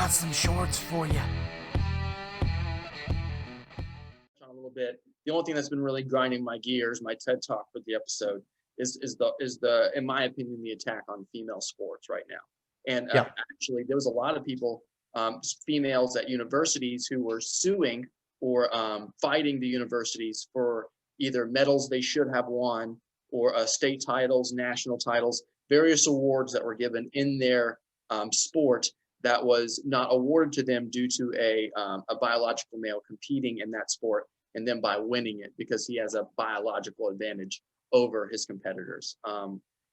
got some shorts for you. A little bit. The only thing that's been really grinding my gears, my TED Talk for the episode, is the in my opinion, the attack on female sports right now. And actually, there was a lot of people, females at universities, who were suing or fighting the universities for either medals they should have won or state titles, national titles, various awards that were given in their sport that was not awarded to them due to a biological male competing in that sport, and then by winning it because he has a biological advantage over his competitors.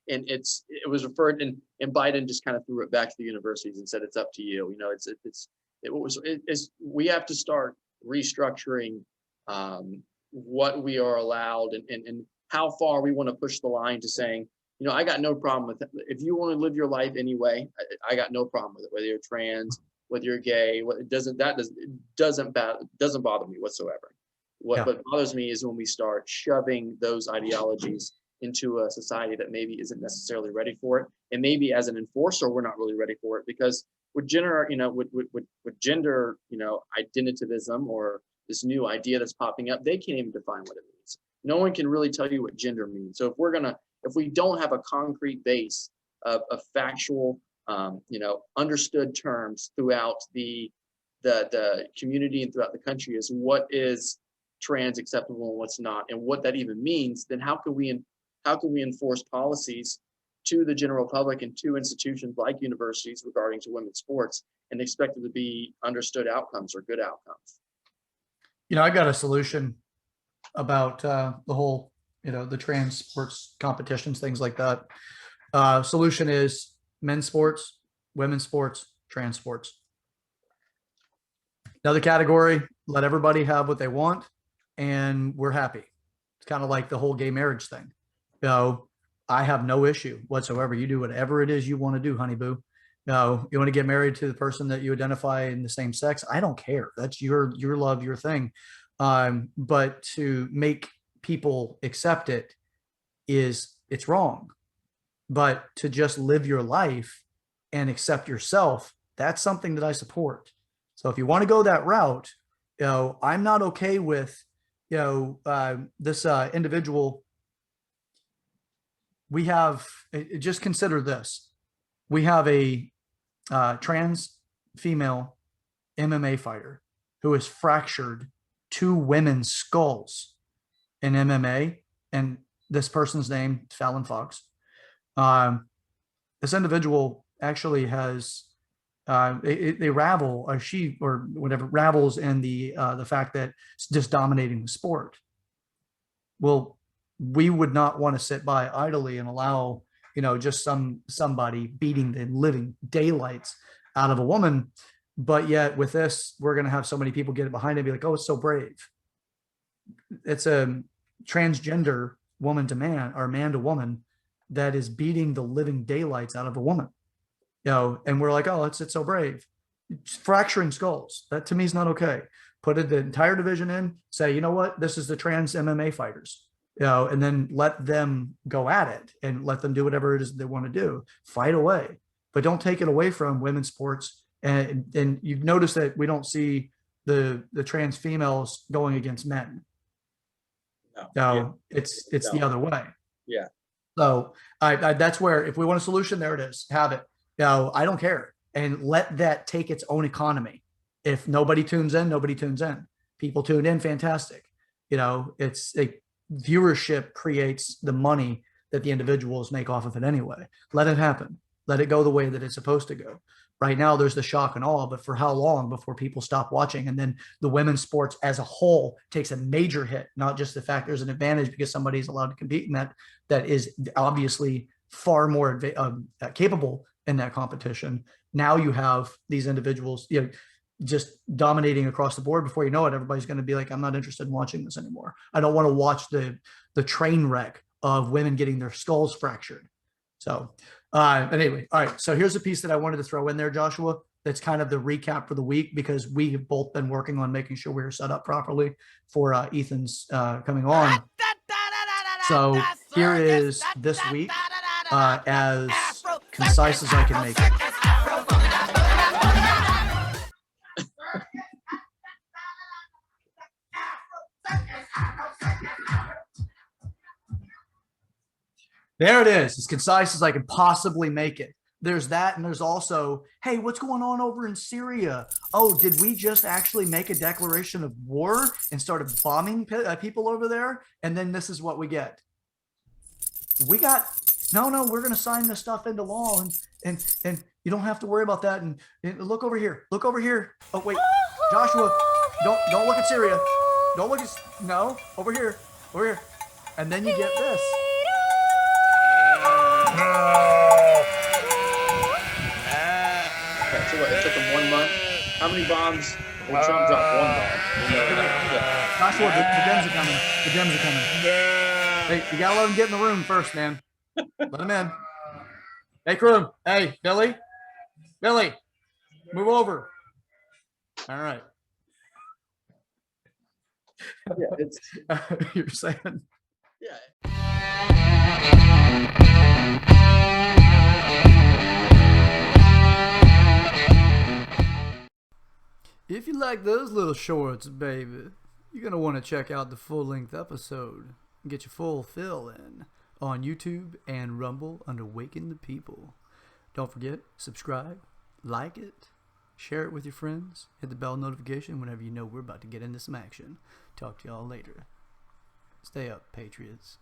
And it was referred, and Biden just kind of threw it back to the universities and said, it's up to you. You know, we have to start restructuring what we are allowed and how far we want to push the line to saying, you know, I got no problem with it. If you want to live your life anyway, I got no problem with it. Whether you're trans, whether you're gay, it doesn't bother me whatsoever. What bothers me is when we start shoving those ideologies into a society that maybe isn't necessarily ready for it, and maybe as an enforcer, we're not really ready for it, because with gender, with gender, identitivism, or this new idea that's popping up, they can't even define what it means. No one can really tell you what gender means. So if we don't have a concrete base of factual, understood terms throughout the community and throughout the country, is what is trans acceptable and what's not, and what that even means, then how can we enforce policies to the general public and to institutions like universities regarding to women's sports and expect it to be understood outcomes or good outcomes? I got a solution about the whole, the trans sports competitions, things like that. Solution is men's sports, women's sports, trans sports. Another category, let everybody have what they want, and we're happy. It's kind of like the whole gay marriage thing. I have no issue whatsoever. You do whatever it is you want to do, honey boo. You want to get married to the person that you identify in the same sex, I don't care. That's your love, your thing. But to make people accept it it's wrong. But to just live your life and accept yourself, that's something that I support. So if you want to go that route, I'm not okay with, this individual. We have, just consider this. We have a trans female MMA fighter who has fractured 2 women's skulls in MMA, and this person's name is Fallon Fox. This individual actually has they ravel, or she, or whatever, ravels in the fact that it's just dominating the sport. Well, we would not want to sit by idly and allow, just somebody beating the living daylights out of a woman. But yet with this, we're going to have so many people get behind it and be like, oh, it's so brave. It's a transgender woman to man, or man to woman, that is beating the living daylights out of a woman. And we're like, oh, it's so brave. It's fracturing skulls. That to me is not okay. Put the entire division in, say, you know what, this is the trans MMA fighters. And then let them go at it and let them do whatever it is they want to do. Fight away, but don't take it away from women's sports. And you've noticed that we don't see the trans females going against men. No, it's the other way. Yeah. So that's where, if we want a solution, there it is. Have it. I don't care, and let that take its own economy. If nobody tunes in, nobody tunes in. People tune in, fantastic. It's a viewership creates the money that the individuals make off of it anyway. Let it happen. Let it go the way that it's supposed to go. Right now, there's the shock and awe, but for how long before people stop watching? And then the women's sports as a whole takes a major hit, not just the fact there's an advantage because somebody's allowed to compete in that is obviously far more capable in that competition. Now you have these individuals, just dominating across the board. Before you know it, everybody's going to be like, I'm not interested in watching this anymore. I don't want to watch the train wreck of women getting their skulls fractured. So anyway, all right. So here's a piece that I wanted to throw in there, Joshua. That's kind of the recap for the week, because we have both been working on making sure we are set up properly for Ethan's coming on. So here is this week, as concise as I can make it. There it is, as concise as I can possibly make it. There's that, and there's also, hey, what's going on over in Syria? Oh, did we just actually make a declaration of war and started bombing people over there? And then this is what we get. We got no, we're going to sign this stuff into law, and you don't have to worry about that. And look over here, look over here. Oh wait, Joshua, don't look at Syria. Don't look at no over here, over here, and then you get this. Okay, so what, it took them 1 month. How many bombs? Well, Trump dropped 1 bomb. Joshua, the Dems are coming. The Dems are coming. Hey, you gotta let them get in the room first, man. Let them in. Hey, crew. Hey, Billy. Billy, move over. All right. Yeah, it's You're saying. yeah. If you like those little shorts, baby, you're going to want to check out the full-length episode and get your full fill in on YouTube and Rumble under Waking the People. Don't forget, subscribe, like it, share it with your friends, hit the bell notification whenever you know we're about to get into some action. Talk to y'all later. Stay up, Patriots.